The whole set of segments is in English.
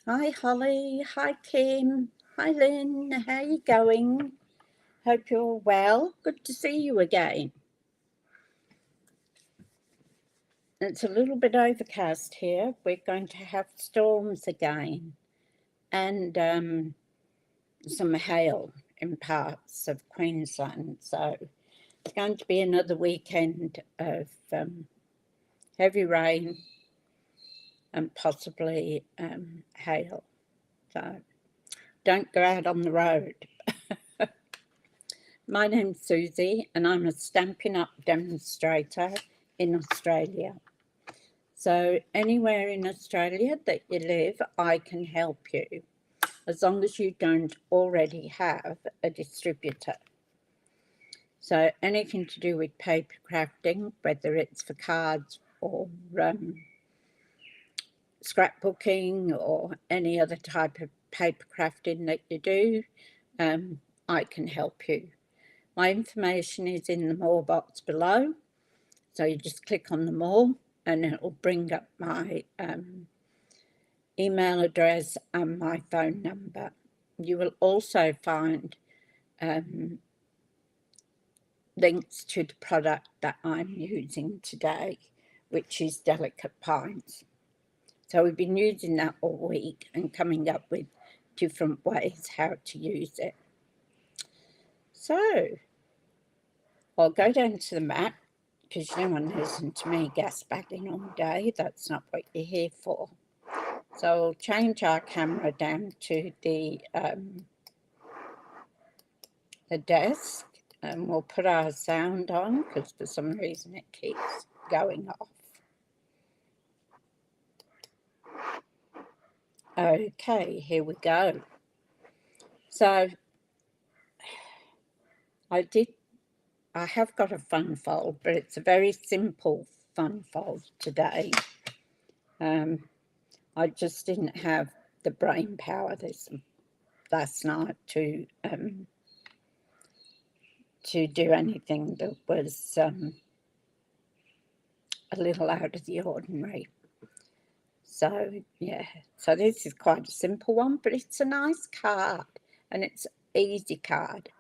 Hi Holly, hi Kim, hi Lynn, how you going? Hope you're well. Good to see you again. It's a little bit overcast here. We're going to have storms again and some hail in parts of Queensland. So it's going to be another weekend of heavy rain and possibly hail. So don't go out on the road. My name's Susie, and I'm a Stampin' Up demonstrator in Australia. So, anywhere in Australia that you live, I can help you as long as you don't already have a distributor. So, anything to do with paper crafting, whether it's for cards or scrapbooking or any other type of paper crafting that you do, I can help you. My information is in the more box below. So you just click on the more and it will bring up my email address and my phone number. You will also find links to the product that I'm using today, which is Delicate Pines. So we've been using that all week and coming up with different ways how to use it. So I'll go down to the mat because you don't want to listen to me gasbagging all day. That's not what you're here for. So we'll change our camera down to the desk and we'll put our sound on because for some reason it keeps going off. Okay, here we go. So I have got a fun fold, but it's a very simple fun fold today. I just didn't have the brain power this last night to do anything that was a little out of the ordinary. So yeah, so this is quite a simple one, but it's a nice card and it's an easy card.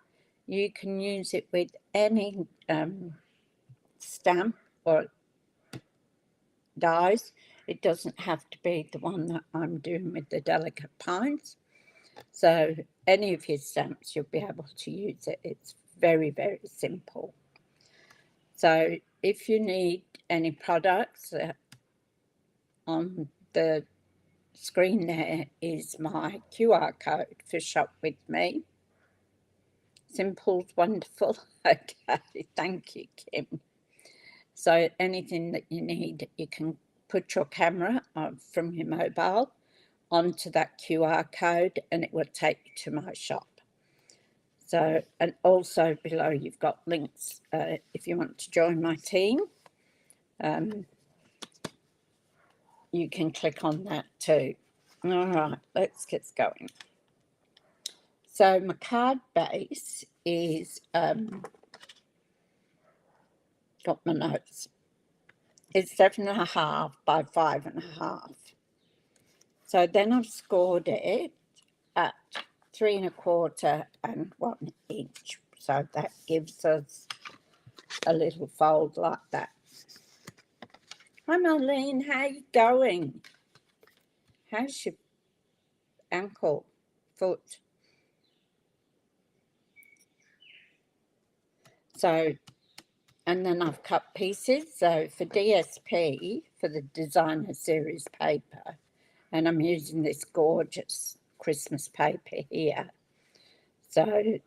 You can use it with any stamp or dies. It doesn't have to be the one that I'm doing with the Delicate Pines. So any of his stamps, you'll be able to use it. It's very, very simple. So if you need any products, on the screen there is my QR code for Shop With Me. Simple's wonderful. Okay, thank you, Kim. So anything that you need, you can put your camera from your mobile onto that QR code and it will take you to my shop. So, and also below you've got links if you want to join my team. You can click on that too. All right, let's get going. So my card base is, got my notes, it's 7.5 by 5.5. So then I've scored it at 3.25 and 1 inch. So that gives us a little fold like that. Hi Marlene, how you going? How's your ankle, foot? So, and then I've cut pieces. So for DSP, for the designer series paper, and I'm using this gorgeous Christmas paper here. So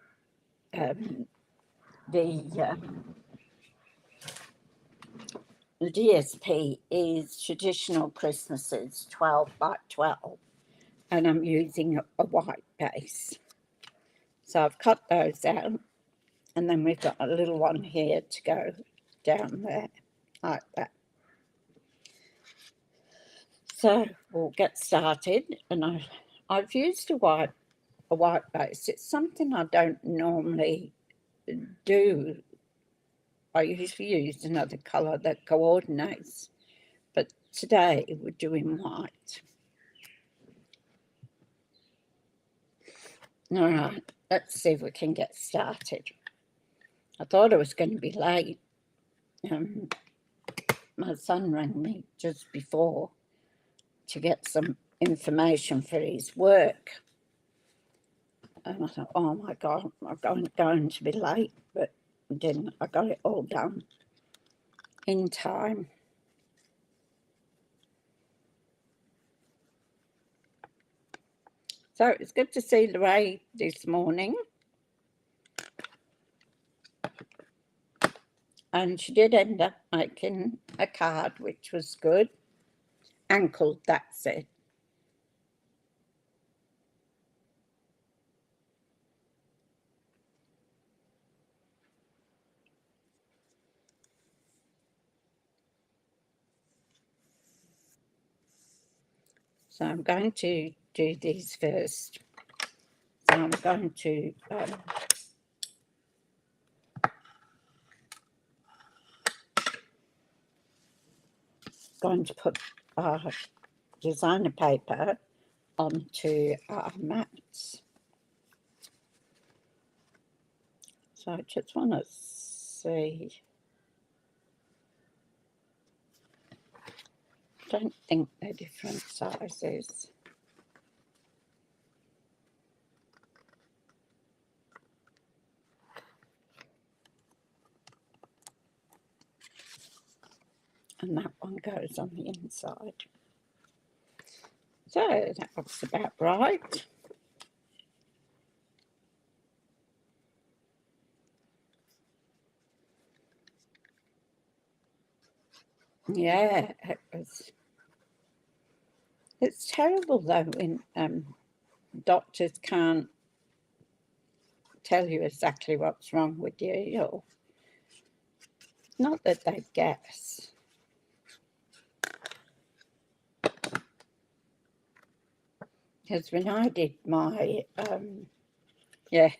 the DSP is Traditional Christmases 12 by 12, and I'm using a white base. So I've cut those out, and then we've got a little one here to go down there, like that. So we'll get started, and I've used a white base. It's something I don't normally do. I usually use another colour that coordinates, but today we're doing white. All right, let's see if we can get started. I thought I was going to be late. My son rang me just before to get some information for his work. And I thought, oh my God, I'm going to be late. But then I got it all done in time. So it's good to see Lorraine this morning. And she did end up making a card, which was good. Ankle, that's it. So I'm going to do these first. So I'm going to put designer paper onto our mats. So I just want to see. I don't think they're different sizes. And that one goes on the inside. So that looks about right. Yeah, it's terrible though when doctors can't tell you exactly what's wrong with you, or not that they guess. Because when I did my, yeah,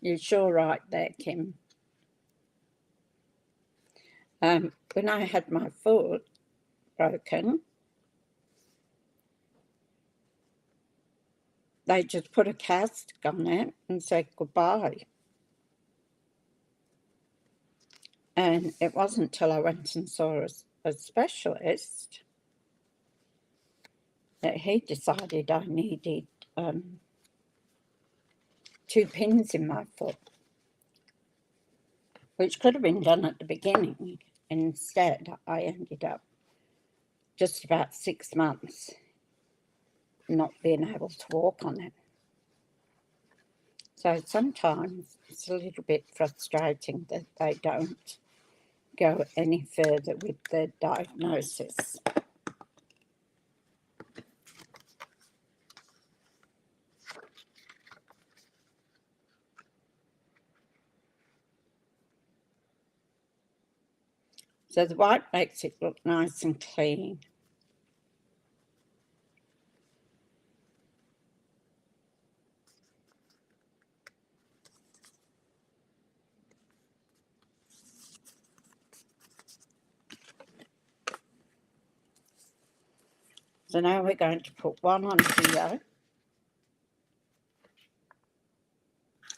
you're sure right there, Kim. When I had my foot broken, they just put a cast on it and said goodbye. And it wasn't till I went and saw a specialist that he decided I needed 2 pins in my foot, which could have been done at the beginning. Instead, I ended up just about 6 months not being able to walk on it. So sometimes it's a little bit frustrating that they don't go any further with the diagnosis. So the white makes it look nice and clean. So now we're going to put one on here.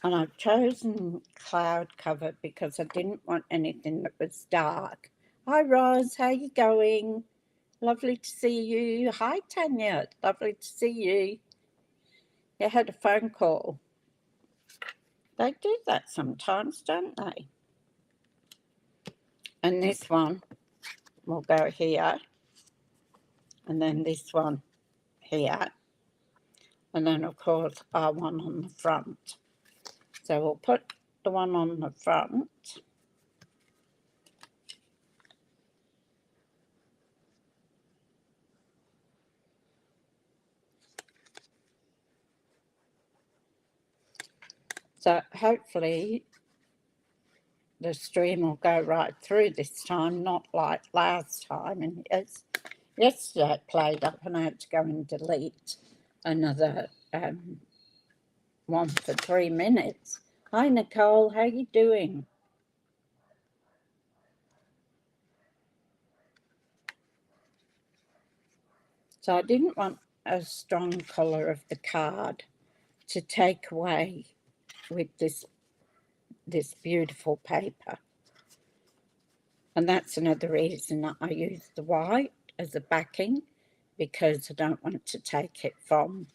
And I've chosen cloud cover because I didn't want anything that was dark. Hi, Roz, how you going? Lovely to see you. Hi, Tanya, lovely to see you. You had a phone call. They do that sometimes, don't they? And this one will go here. And then this one here. And then, of course, our one on the front. So we'll put the one on the front. So hopefully the stream will go right through this time, not like last time. And yesterday it played up and I had to go and delete another one for 3 minutes. Hi, Nicole, how you doing? So I didn't want a strong colour of the card to take away with this beautiful paper. And that's another reason that I use the white as a backing, because I don't want to take it from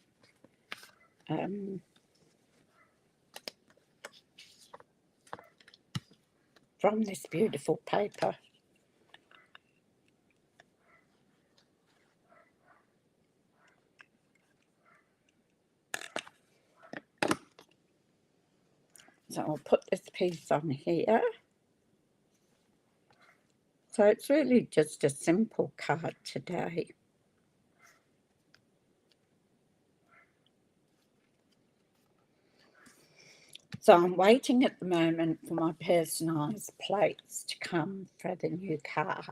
this beautiful paper. So I'll put this piece on here. So it's really just a simple card today. So I'm waiting at the moment for my personalised plates to come for the new car.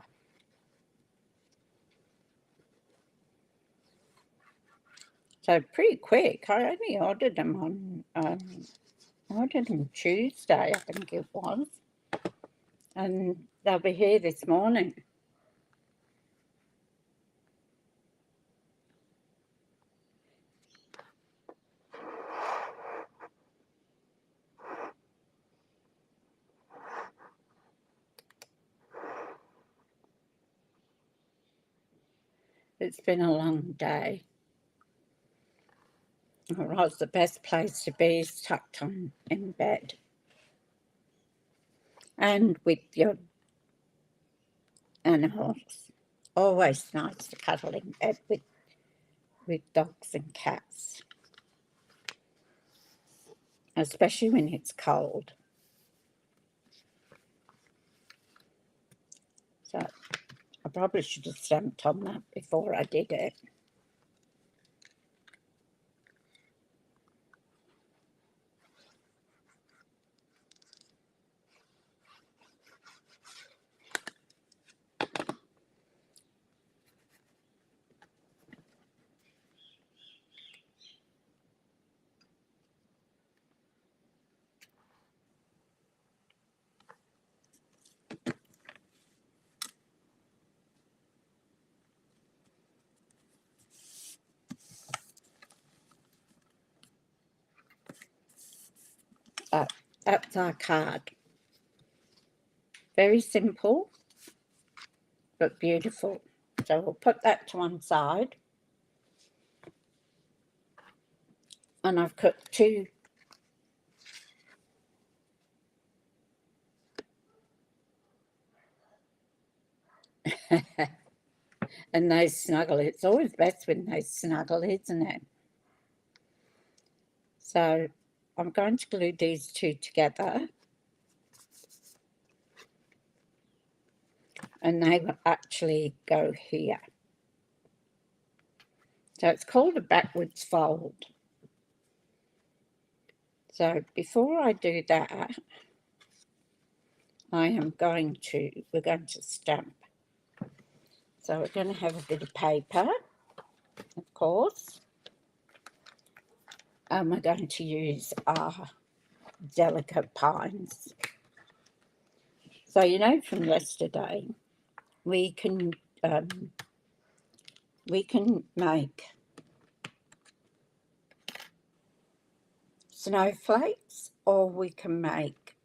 So pretty quick. I only ordered them on I ordered them Tuesday, I think it was, and they'll be here this morning. It's been a long day. Or the best place to be is tucked on in bed. And with your animals. Always nice to cuddle in bed with dogs and cats. Especially when it's cold. So I probably should have stamped on that before I did it. That's our card. Very simple, but beautiful. So we'll put that to one side. And I've cut two and they snuggle. It's always best when they snuggle, isn't it? So I'm going to glue these two together. And they will actually go here. So it's called a backwards fold. So before I do that, we're going to stamp. So we're going to have a bit of paper, of course. And we're going to use our delicate pines. So you know from yesterday, we can make snowflakes, or we can make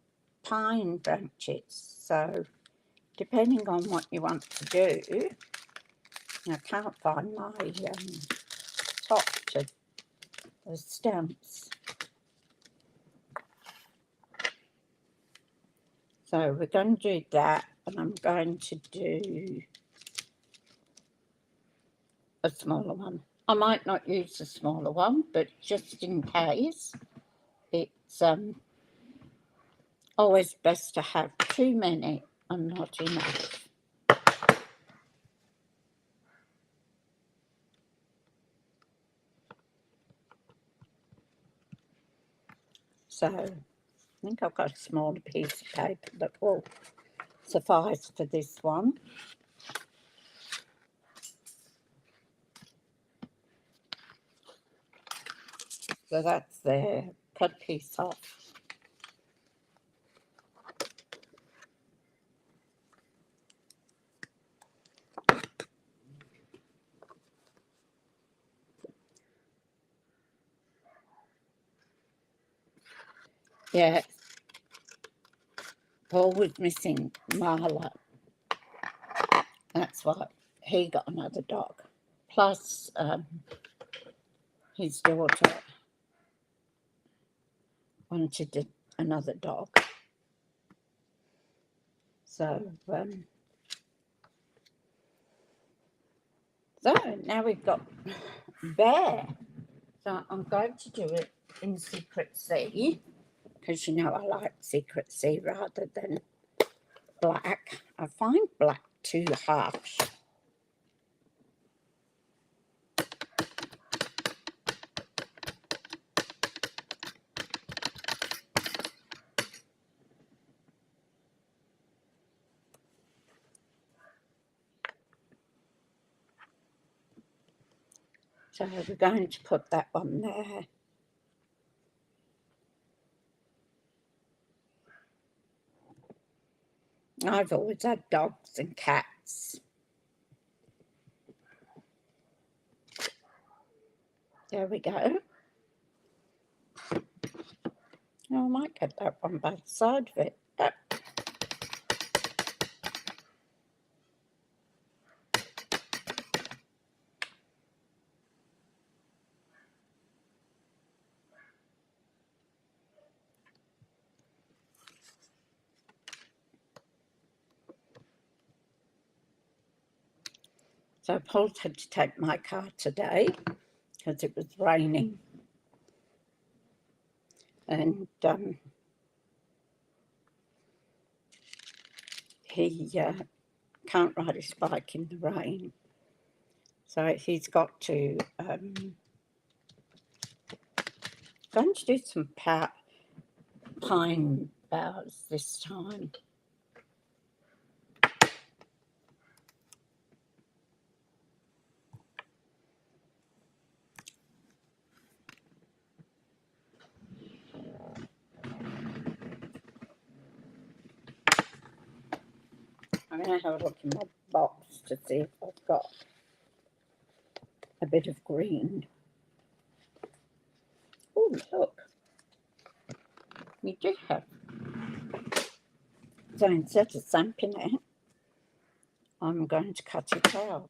pine branches. So depending on what you want to do, I can't find my top to the stamps. So we're going to do that, and I'm going to do a smaller one. I might not use the smaller one, but just in case, it's always best to have too many and not enough. So I think I've got a smaller piece of paper that will suffice for this one. So that's there. Cut a piece off. Yeah, Paul was missing Marla. That's why he got another dog. Plus, his daughter wanted another dog. So, now we've got Bear. So I'm going to do it in Secrecy, because you know I like Secrecy rather than black. I find black too harsh. So we're going to put that one there. I've always had dogs and cats. There we go. Oh, I might get that one by the side of it. Yep. So Paul had to take my car today because it was raining. And he can't ride his bike in the rain. So he's got to going to do some pine boughs this time. I'm going to have a look in my box to see if I've got a bit of green. Oh, look. We do have. So instead of stamping it, I'm going to cut it out.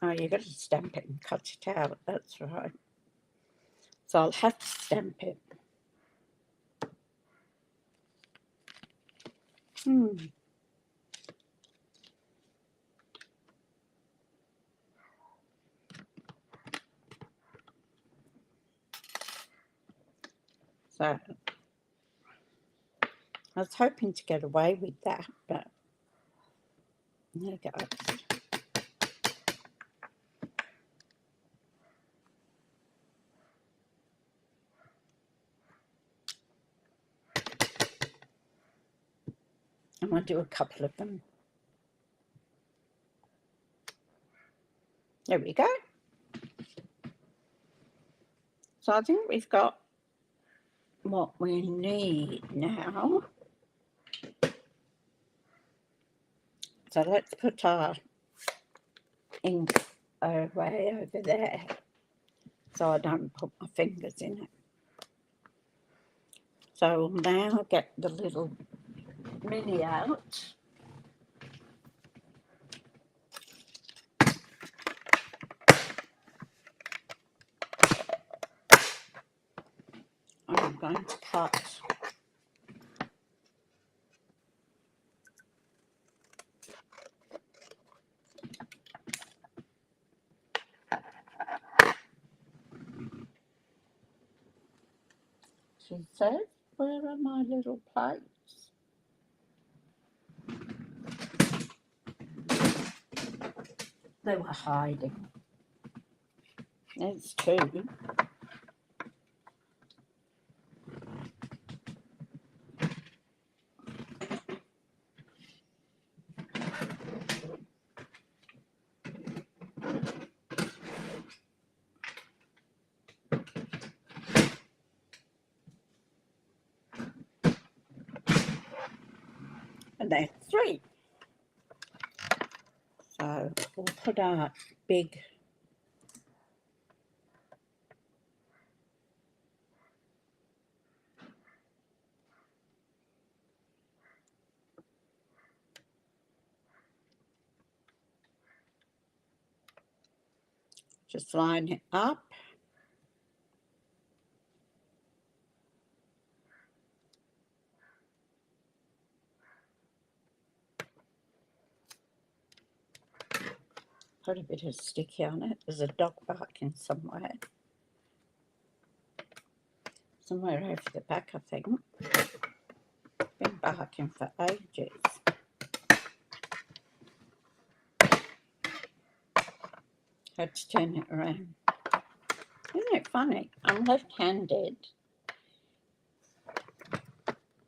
Oh, you've got to stamp it and cut it out. That's right. So I'll have to stamp it. So I was hoping to get away with that, but there goes. I'm going to do a couple of them. There we go. So I think we've got what we need now. So let's put our ink away over there so I don't put my fingers in it. So we'll now get the little mini out. I'm going to cut she said, where are my little plates? They were hiding. There's two. And there's three. So we'll put our big just line it up. Put a bit of sticky on it. There's a dog barking somewhere. Somewhere over the back, I think. Been barking for ages. Had to turn it around. Isn't it funny? I'm left-handed,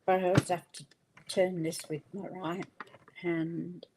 but I always have to turn this with my right hand.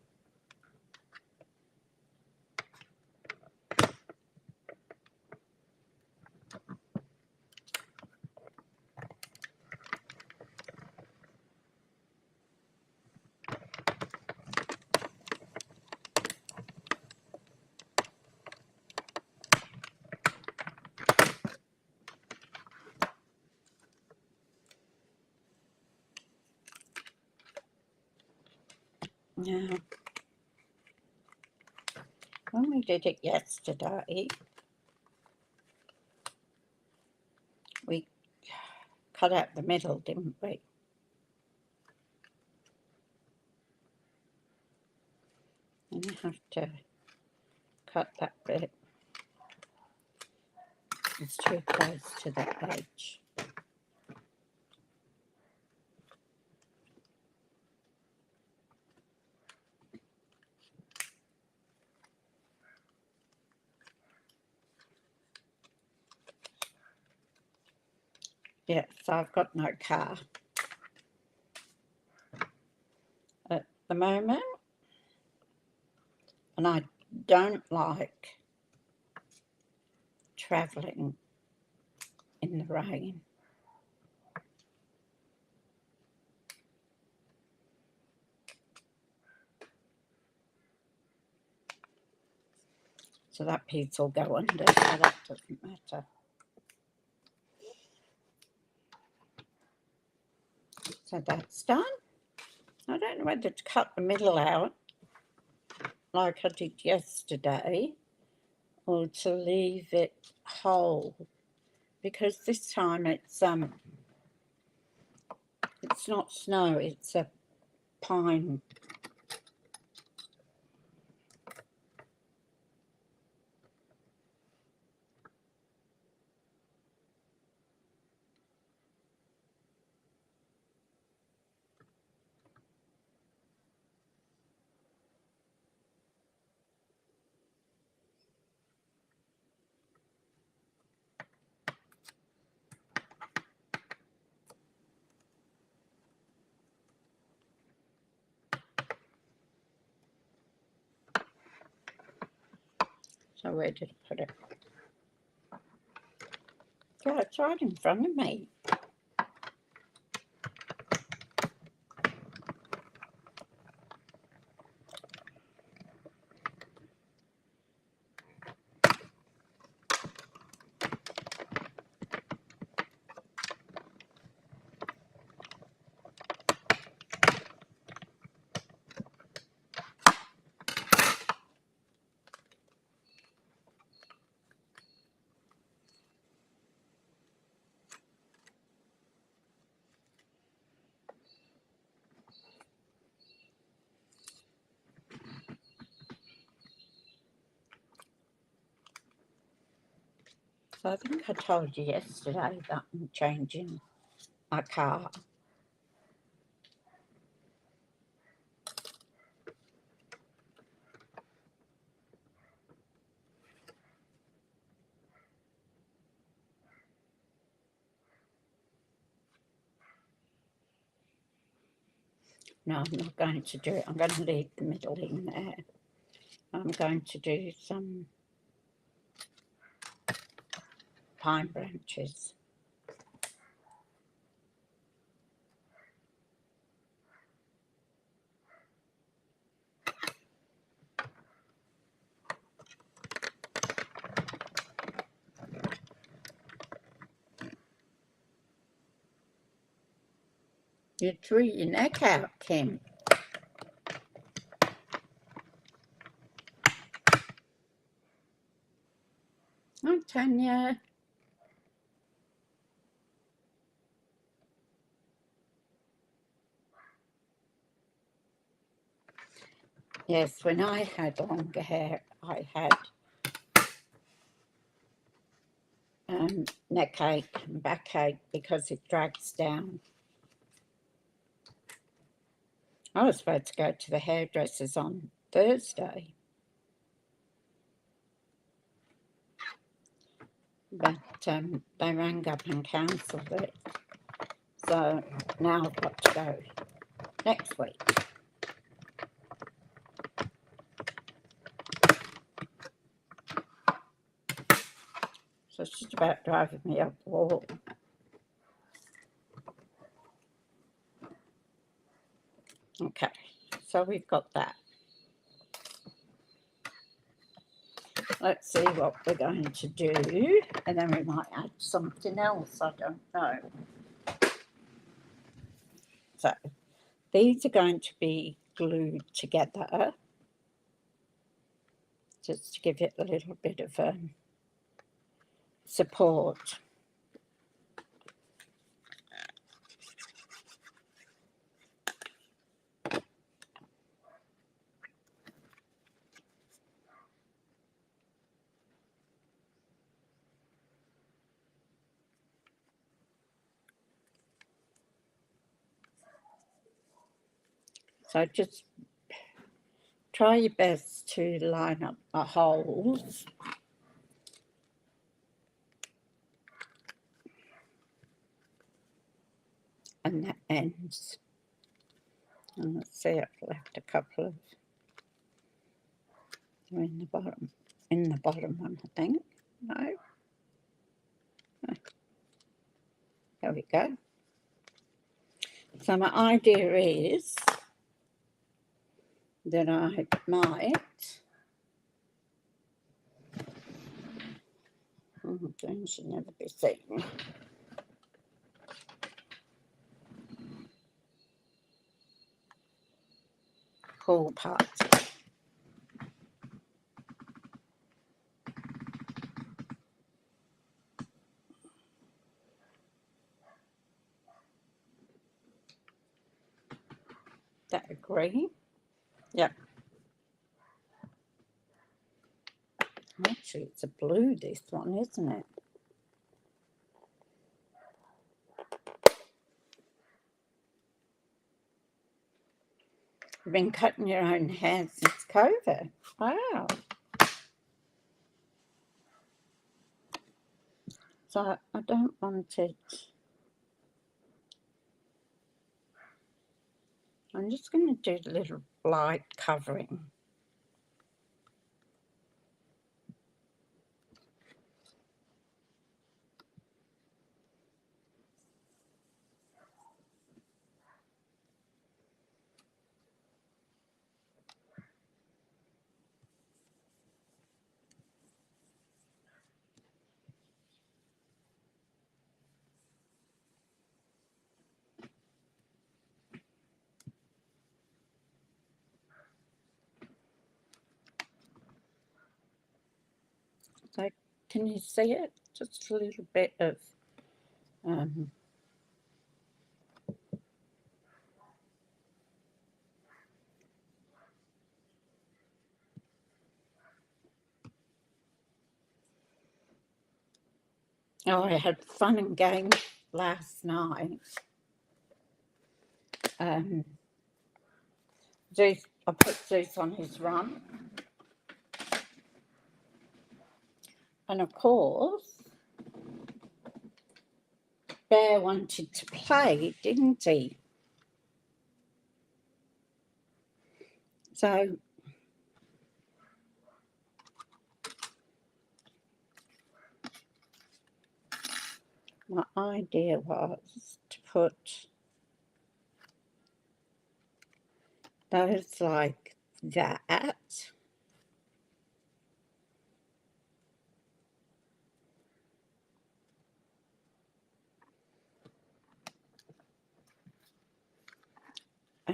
Now, when we did it yesterday, we cut out the middle, didn't we? And you have to cut that bit. It's too close to the edge. Yeah, so I've got no car at the moment, and I don't like travelling in the rain. So that piece will go under, so that doesn't matter. So that's done. I don't know whether to cut the middle out like I did yesterday or to leave it whole, because this time it's not snow, it's a pine. So where did I put it? Yeah, it's right in front of me. So I think I told you yesterday that I'm changing my car. No, I'm not going to do it. I'm going to leave the middle in there. I'm going to do some pine branches. You threw your neck out, Kim. Oh, Tanya. Yes, when I had longer hair, I had neck ache and back ache because it drags down. I was supposed to go to the hairdressers on Thursday, but they rang up and cancelled it. So now I've got to go next week. So it's just about driving me up the wall. Okay, so we've got that. Let's see what we're going to do, and then we might add something else, I don't know. So these are going to be glued together just to give it a little bit of support. So just try your best to line up the holes and the ends. And let's see, I've left a couple of in the bottom one, I think. No. There we go. So my idea is that I might things should never be seen. Pool party. That agree? Yep. Actually, it's a blue, this one, isn't it? You've been cutting your own hair since COVID. Wow. So I don't want it. I'm just going to do a little light covering. So can you see it? Just a little bit of oh, I had fun and games last night. Zeus, I put Zeus on his run. And of course, Bear wanted to play, didn't he? So my idea was to put those like that.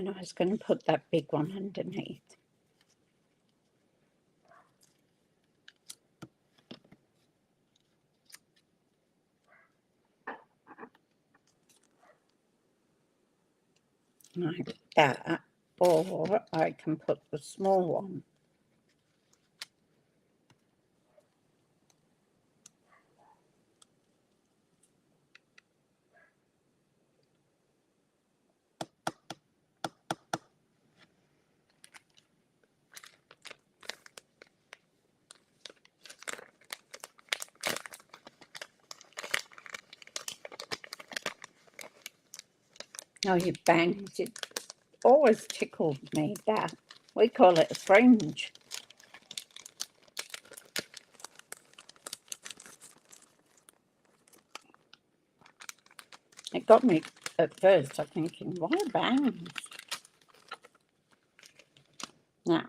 And I was going to put that big one underneath. Like that. Or I can put the small one. Oh, you bangs. It always tickled me, that. We call it a fringe. It got me at first. I'm thinking, why bangs? Now,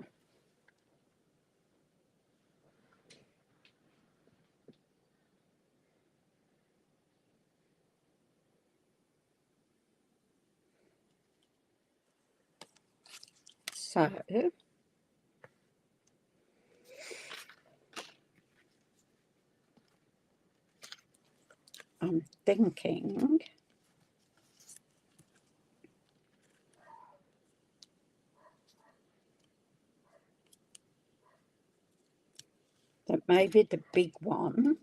so I'm thinking that maybe the big one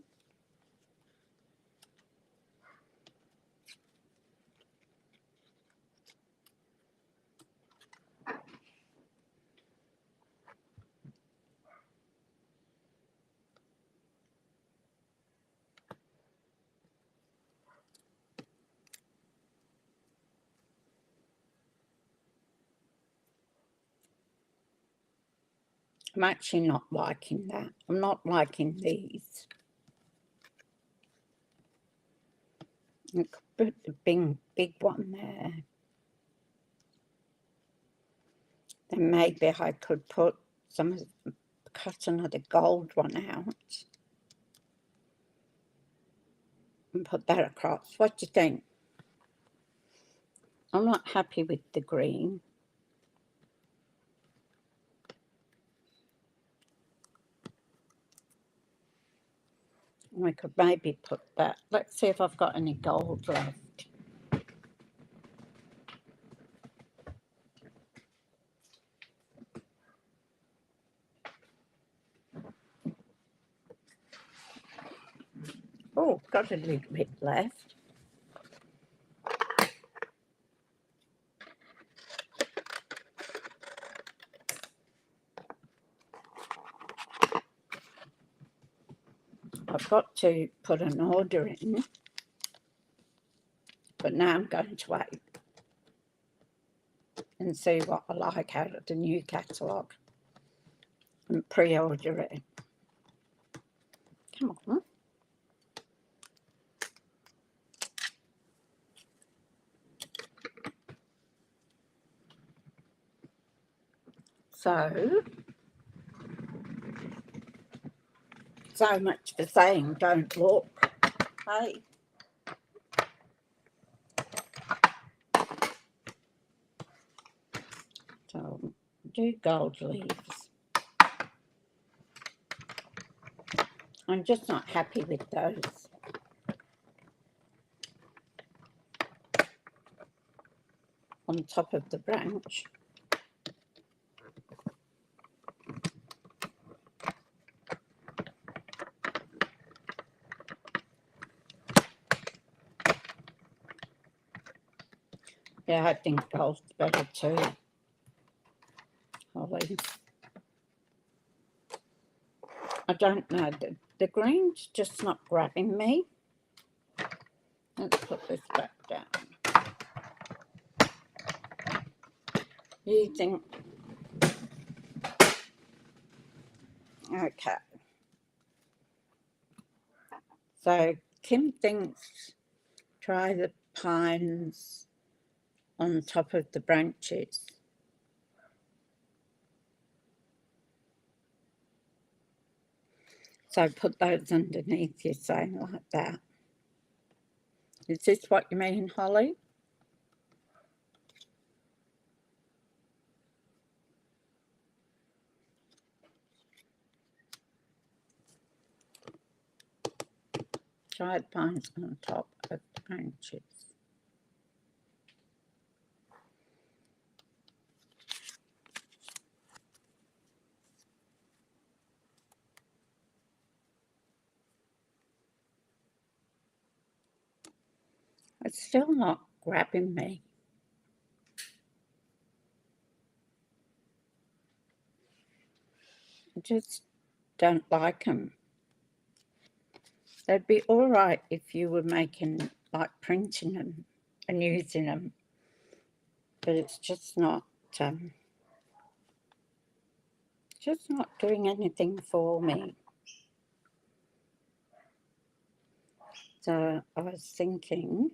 I'm actually not liking that. I'm not liking these. I could put the big one there. Then maybe I could put cut another gold one out and put that across. What do you think? I'm not happy with the green. I could maybe put that. Let's see if I've got any gold left. Oh, got a little bit left. I've got to put an order in, but now I'm going to wait and see what I like out of the new catalogue and pre-order it. Come on. So much for saying don't look. Hey. So do gold leaves. I'm just not happy with those. On top of the branch. Yeah, I think gold's better too. Holly. I don't know. The green's just not grabbing me. Let's put this back down. You think... Okay. So Kim thinks try the pines on top of the branches. So put those underneath, you're saying, like that. Is this what you mean, Holly? dried pines on top of the branches. It's still not grabbing me. I just don't like them. They'd be all right if you were making, like, printing them and using them, but it's just not doing anything for me. So I was thinking,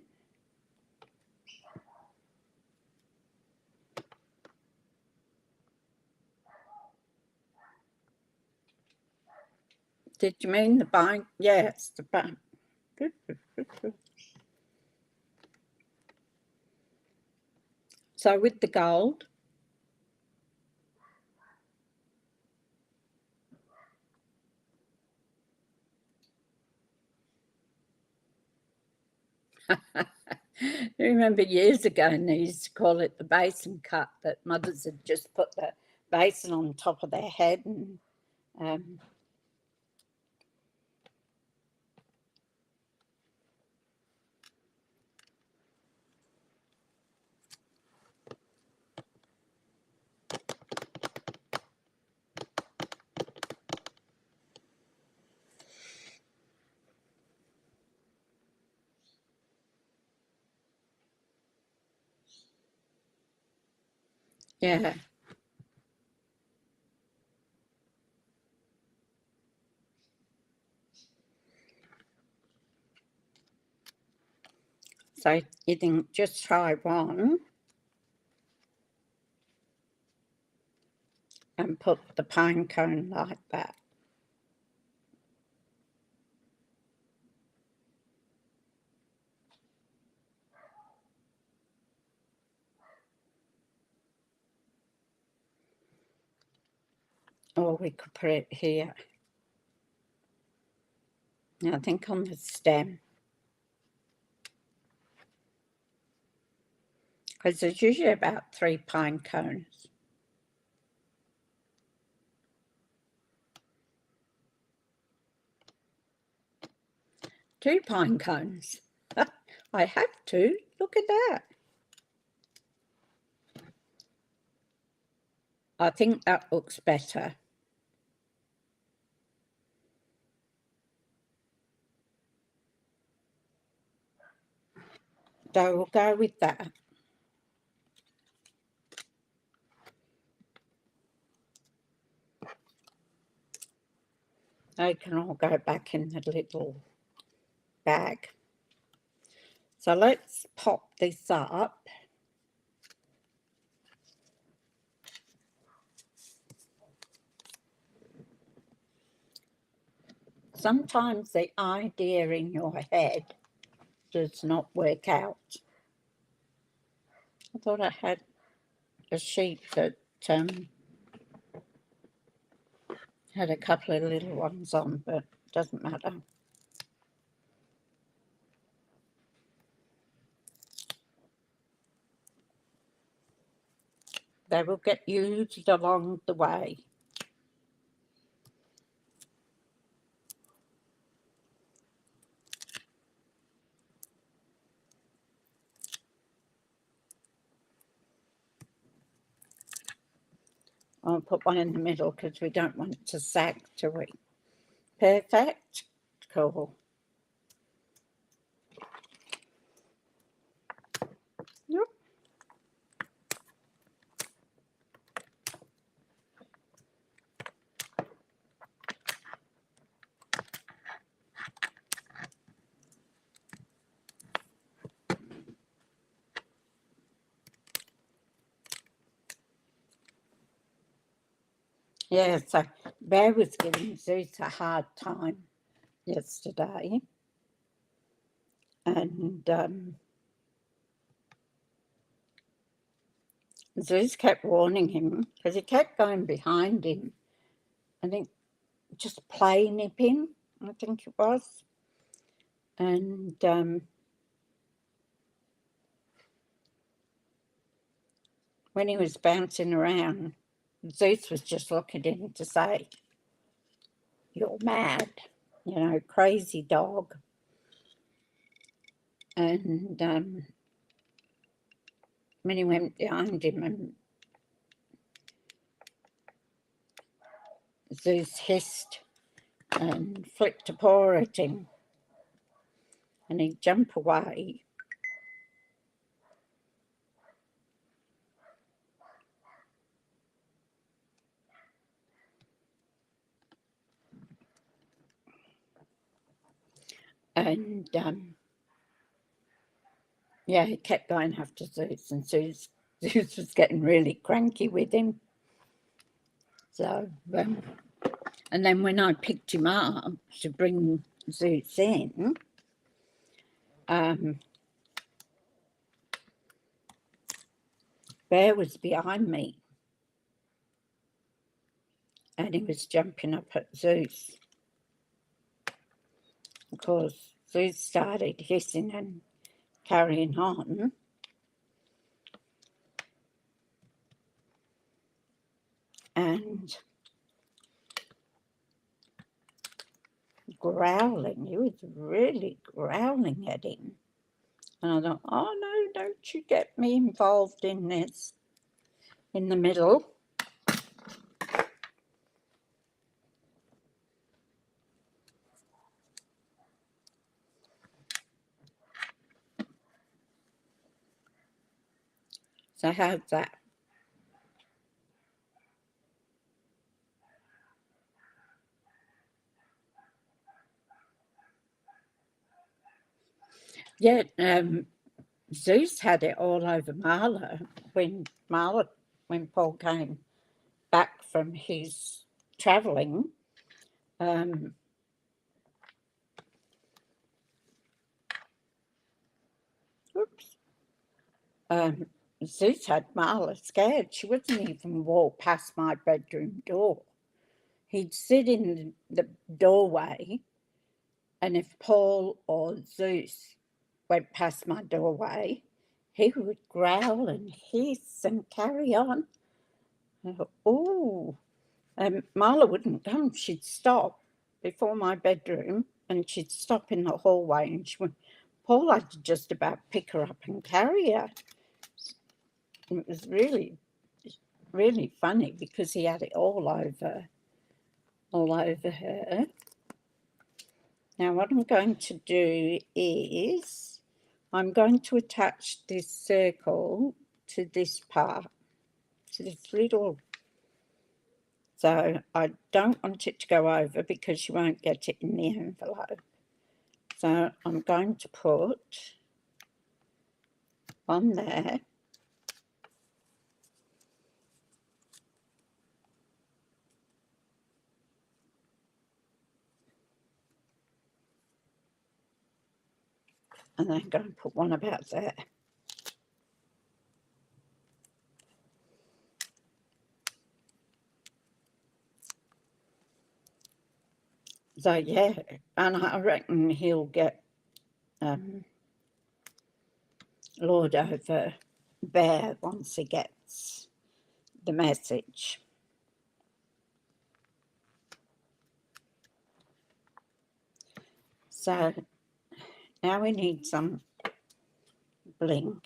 did you mean the bind? Yes, the bind. So with the gold, I remember years ago, and they used to call it the basin cut, that mothers had just put the basin on top of their head and yeah. So you think just try one and put the pine cone like that. Or we could put it here. I think on the stem. Because there's usually about 3 pine cones. Two pine cones. I have to. Look at that. I think that looks better. So we'll go with that. They can all go back in the little bag. So let's pop this up. Sometimes the idea in your head does not work out. I thought I had a sheet that had a couple of little ones on, but it doesn't matter. They will get used along the way. I'll put one in the middle because we don't want it to sag, do we? Perfect. Cool. Yep. Yeah, so Bear was giving Zeus a hard time yesterday. And Zeus kept warning him because he kept going behind him. I think just play nipping, I think it was. And when he was bouncing around, Zeus was just looking at him to say, "You're mad, you know, crazy dog." And when he went behind him, and Zeus hissed and flicked a paw at him, and he'd jump away. And yeah, he kept going after Zeus, and Zeus was getting really cranky with him. So, and then when I picked him up to bring Zeus in, Bear was behind me, and he was jumping up at Zeus. Of course, Zeus started hissing and carrying on. And growling, he was really growling at him. And I thought, oh no, don't you get me involved in this, in the middle. So how's that? Yeah, Zeus had it all over Marla when Paul came back from his travelling. Zeus had Marla scared. She wouldn't even walk past my bedroom door. He'd sit in the doorway, and if Paul or Zeus went past my doorway, he would growl and hiss and carry on. I thought, oh, Marla wouldn't come. She'd stop before my bedroom, and she'd stop in the hallway, and Paul had to just about pick her up and carry her. It was really, really funny because he had it all over her. Now what I'm going to do is I'm going to attach this circle to this part, to this little, so I don't want it to go over because you won't get it in the envelope. So I'm going to put on there. And then I'm going to put one about there. So yeah, and I reckon he'll get Lord over Bear once he gets the message. So now we need some bling.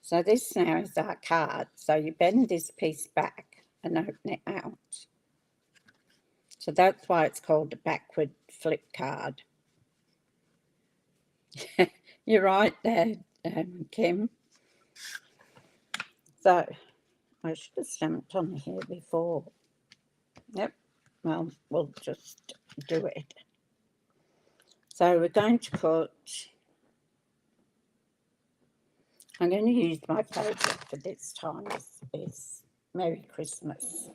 So this now is our card. So you bend this piece back and open it out. So that's why it's called a backward flip card. You're right there, Kim. So I should have stamped on here before. Yep, well, we'll just do it. So we're going to put, I'm going to use my favourite for this time is Merry Christmas.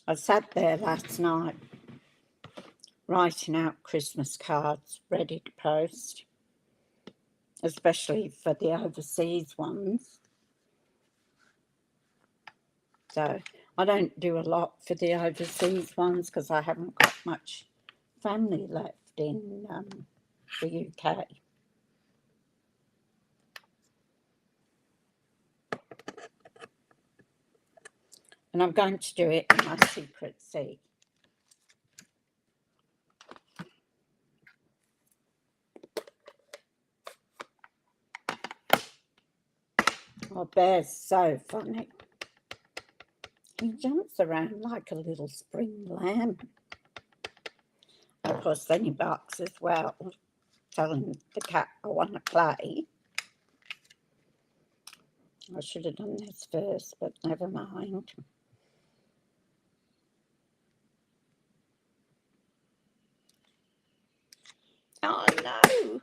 I sat there last night writing out Christmas cards ready to post, especially for the overseas ones. So I don't do a lot for the overseas ones because I haven't got much family left in the UK. And I'm going to do it in my secret sea. Oh, Bear's so funny. He jumps around like a little spring lamb. Of course, then he barks as well, telling the cat I want to play. I should have done this first, but never mind. Oh no!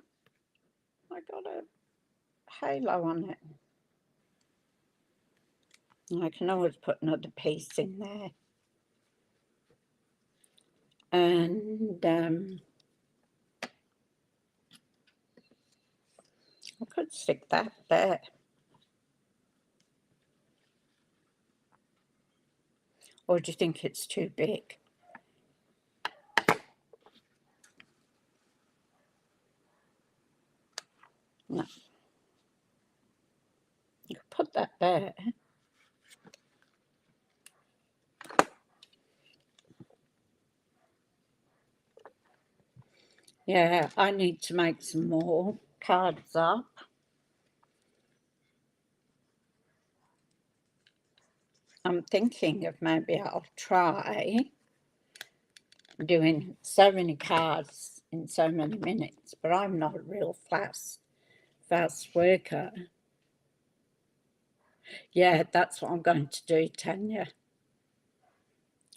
I got a halo on it. I can always put another piece in there. And I could stick that there. Or do you think it's too big? No. You could put that there. Yeah, I need to make some more cards up. I'm thinking of maybe I'll try doing so many cards in so many minutes, but I'm not a real fast worker. Yeah, that's what I'm going to do, Tanya.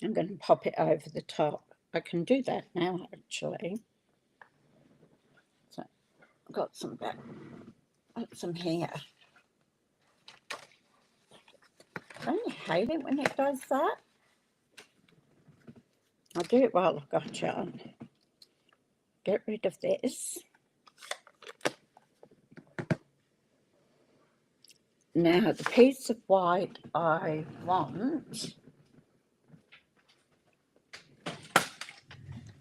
I'm going to pop it over the top. I can do that now, actually. So I've got some back, got some here. Don't you hate it when it does that? I'll do it while I've got you on. Get rid of this. Now, the piece of white I want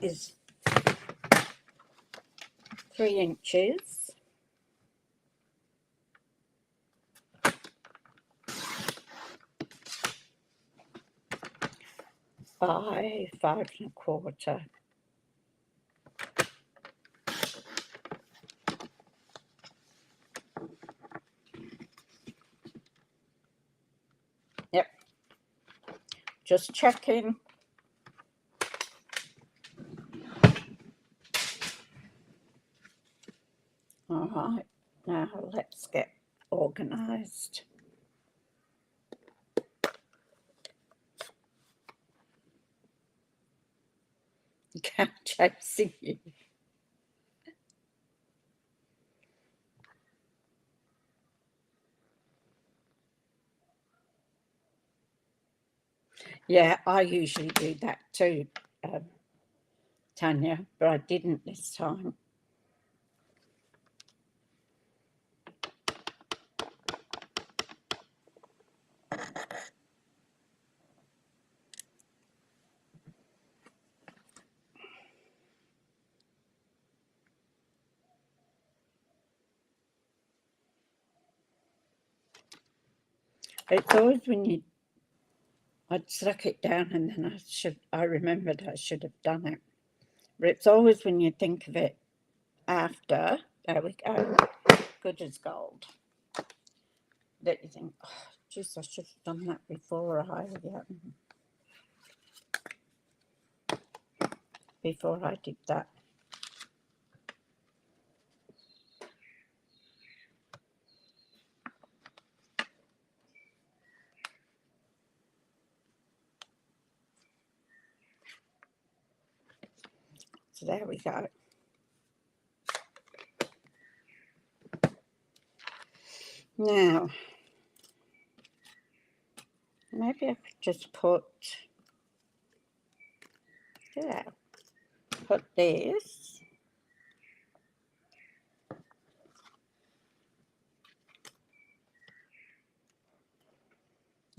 is 3 inches by 5 1/4. Yep. Just checking. All right. Now let's get organised. Cat chasing you. Yeah, I usually do that too, Tanya, but I didn't this time. It's always when I'd stuck it down and then I remembered I should have done it. But it's always when you think of it after, there we go, good as gold, that you think, oh, geez, I should have done that before I did that. So there we go. Now, maybe I could just put this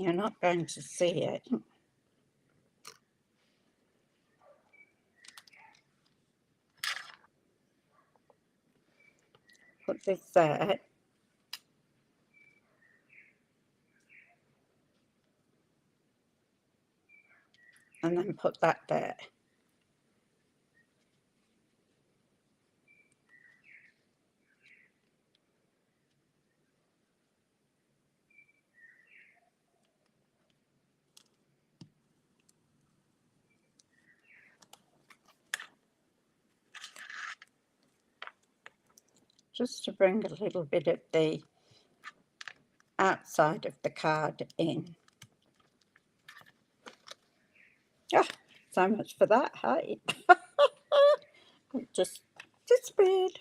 You're not going to see it. Put this there. And then put that there. Just to bring a little bit of the outside of the card in. Oh, so much for that, hey? It just disappeared.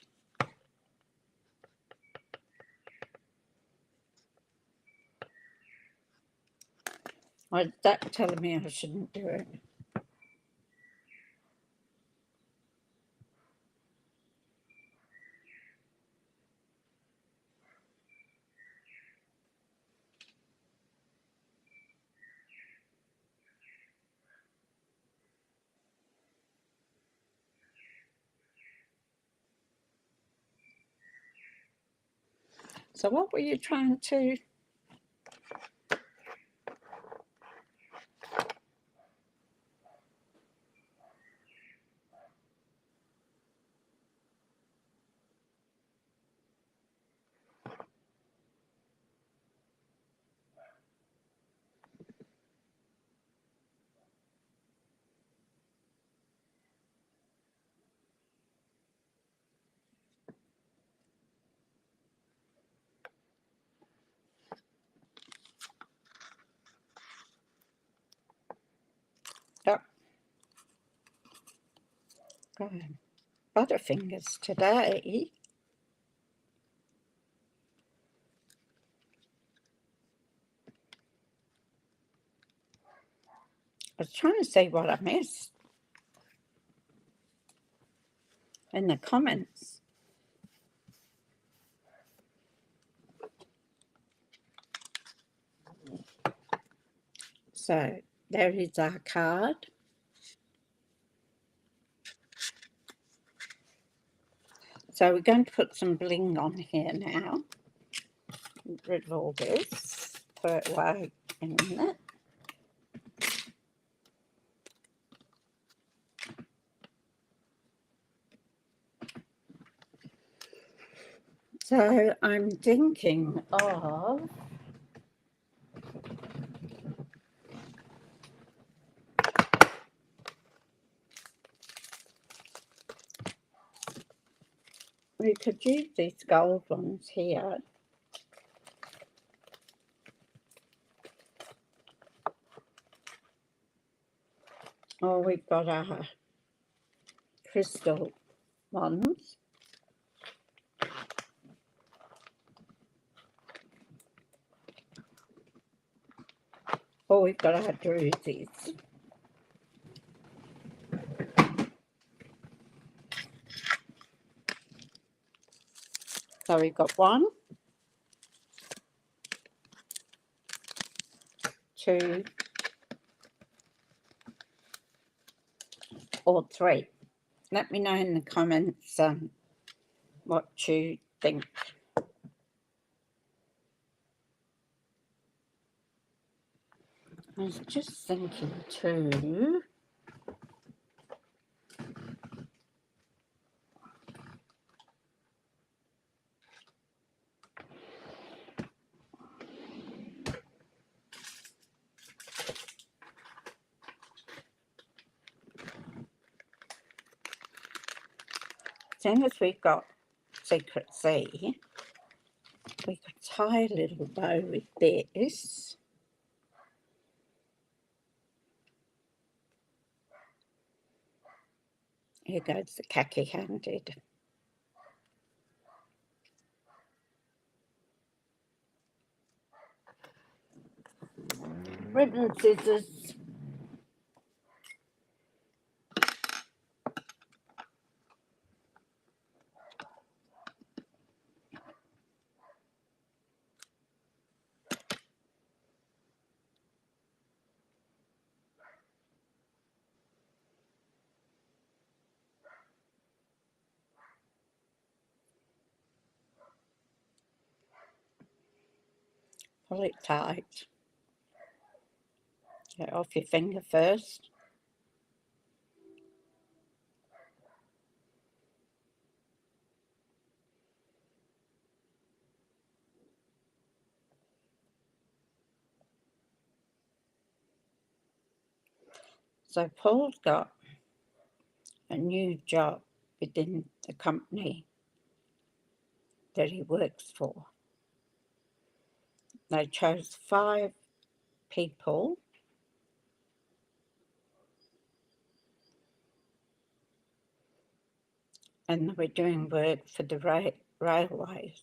Why is that telling me I shouldn't do it? So what were you trying to... Oh, Butterfingers today. I was trying to see what I missed in the comments. So there is our card. So we're going to put some bling on here now. Get rid of all this. Put it away in a minute. So I'm thinking of we could use these gold ones here. Or we've got our crystal ones. Or we've got our drusies. So we've got 1, 2, or 3. Let me know in the comments what you think. I was just thinking too. Same as we've got Secret Sea, we could tie a little bow with this. Here goes the khaki-handed. Ribbon scissors. pull it tight. Get it off your finger first. So Paul's got a new job within the company that he works for. They chose 5 people and they were doing work for the railways.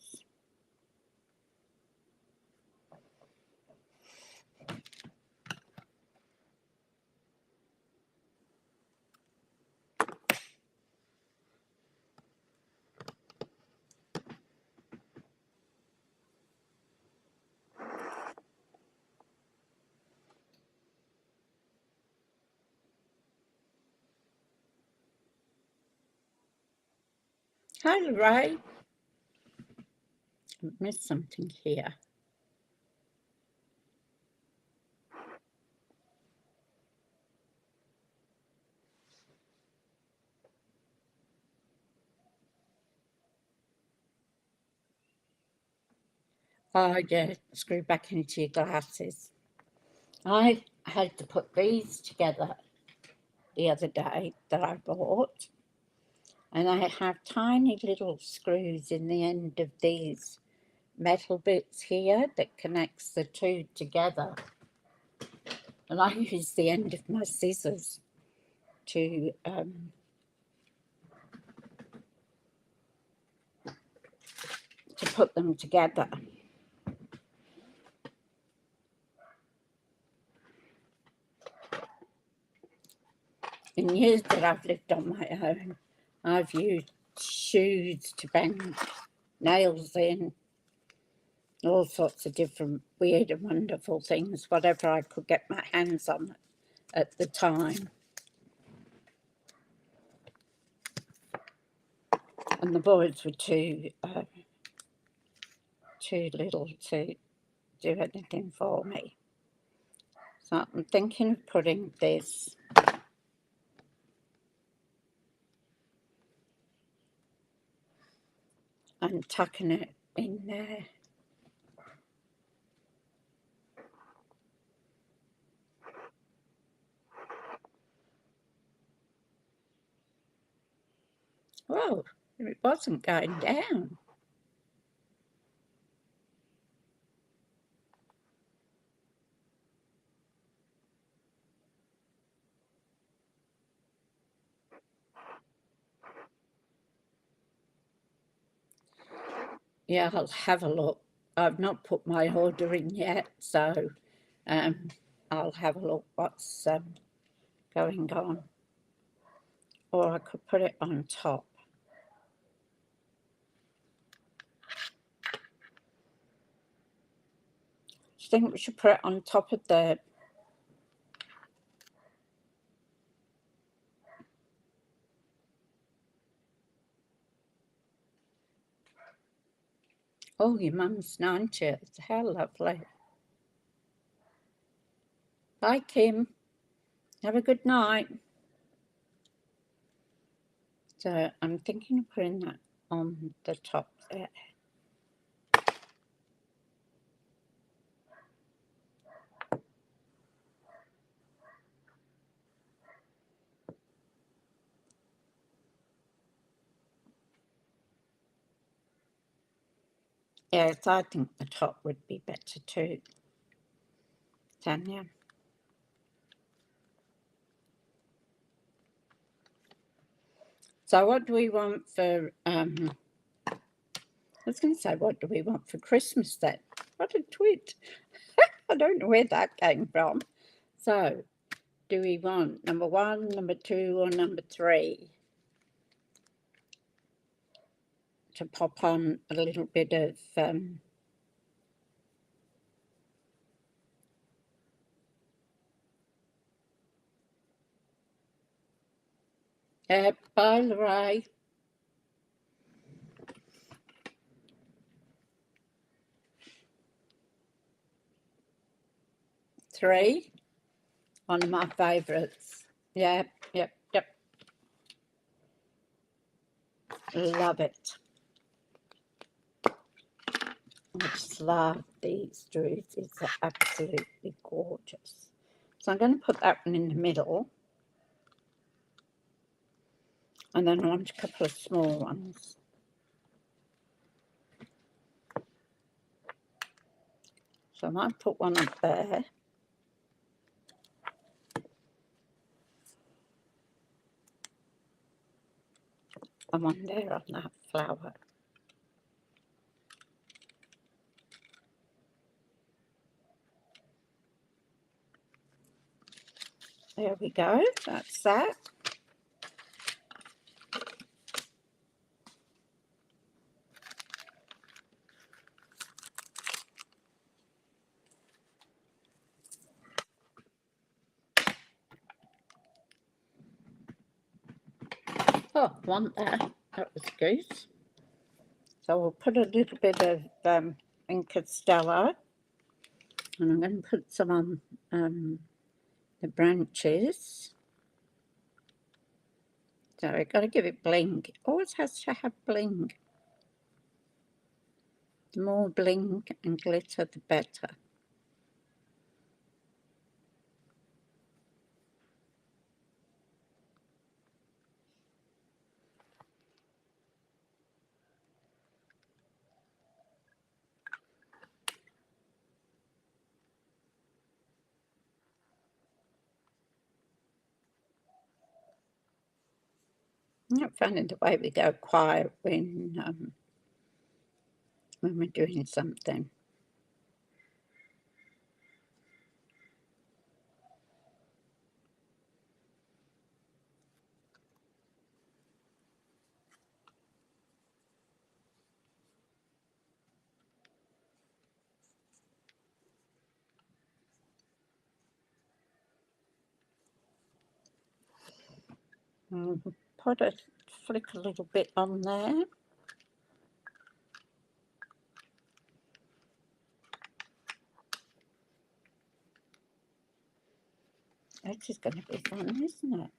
Hi, Ray. I missed something here. Oh, yeah, screw back into your glasses. I had to put these together the other day that I bought, and I have tiny little screws in the end of these metal bits here that connects the two together, and I use the end of my scissors to put them together. In years that I've lived on my own, I've used shoes to bang nails in, all sorts of different weird and wonderful things, whatever I could get my hands on at the time. And the boys were too little to do anything for me. So I'm thinking of putting this and tucking it in there. Well, it wasn't going down. Yeah, I'll have a look. I've not put my order in yet, so I'll have a look what's going on. Or I could put it on top. Do you think we should put it on top of the... Oh, your mum's 90th. How lovely. Bye, Kim. Have a good night. So I'm thinking of putting that on the top there. Yes, I think the top would be better too, Tanya. So what do we want for, I was going to say, what do we want for Christmas then? What a twit. I don't know where that came from. So do we want number 1, number 2 or number 3 to pop on a little bit of bye, Lorraine. 3. One of my favourites. Yep. Love it. I just love these druses. They're absolutely gorgeous. So I'm going to put that one in the middle. And then I want a couple of small ones. So I might put one up there. And one there on that flower. There we go. That's that. Oh, one there. That was goose. So we'll put a little bit of Incastello, and I'm going to put some on the branches. So I've got to give it bling. It always has to have bling. The more bling and glitter, the better. I'm not finding the way we go quiet when we're doing something. Put a flick a little bit on there. This is going to be fun, isn't it?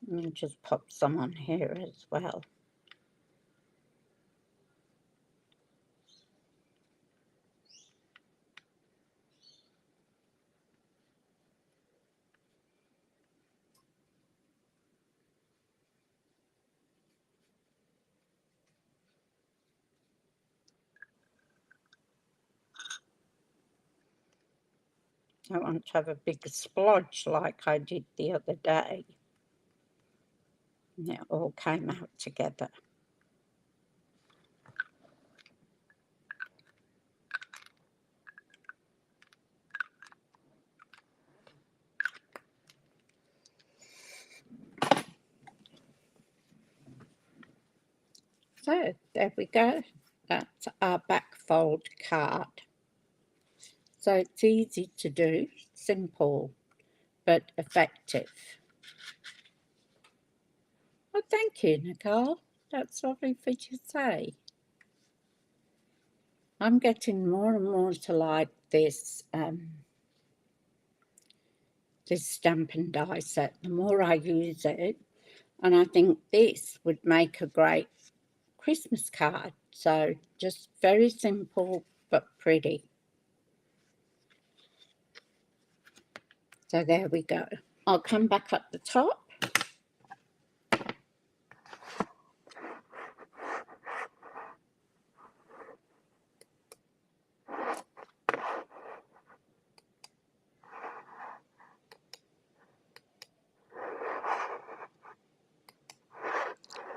And just pop some on here as well. I want to have a big splodge like I did the other day. And it all came out together. So there we go. That's our back fold card. So it's easy to do, simple, but effective. Well, thank you, Nicole. That's lovely for you to say. I'm getting more and more to like this this stamp and die set. The more I use it, and I think this would make a great Christmas card. So just very simple but pretty. So there we go. I'll come back up the top.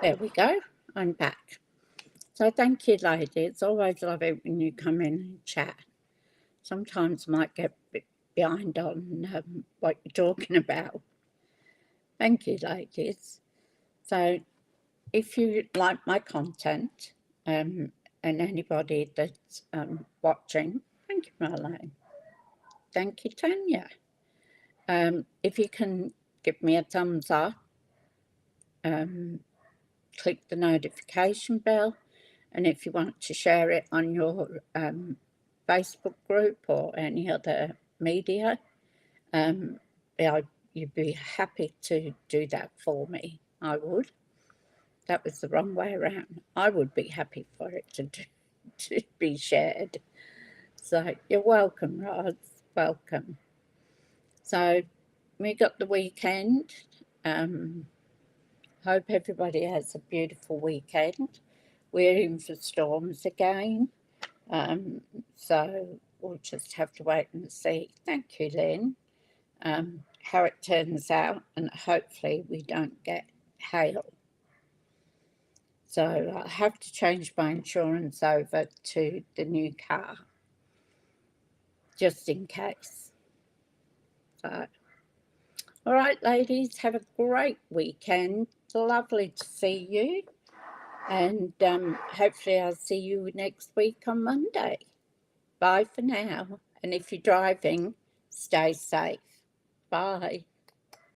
There we go. I'm back. So thank you, lady. It's always lovely when you come in and chat. Sometimes I might get a bit behind on what you're talking about. Thank you, ladies. So if you like my content and anybody that's watching, thank you, Marlene. Thank you, Tanya. If you can give me a thumbs up, click the notification bell, and if you want to share it on your Facebook group or any other media, you'd be happy to do that for me. I would. That was the wrong way around. I would be happy for it to be shared. So you're welcome, Roz. Welcome. So we got the weekend. Hope everybody has a beautiful weekend. We're in for storms again. So we'll just have to wait and see. Thank you, Lynn. How it turns out, and hopefully we don't get hail. So I'll have to change my insurance over to the new car, just in case. So, all right, ladies, have a great weekend. Lovely to see you. And hopefully I'll see you next week on Monday. Bye for now. And if you're driving, stay safe. Bye.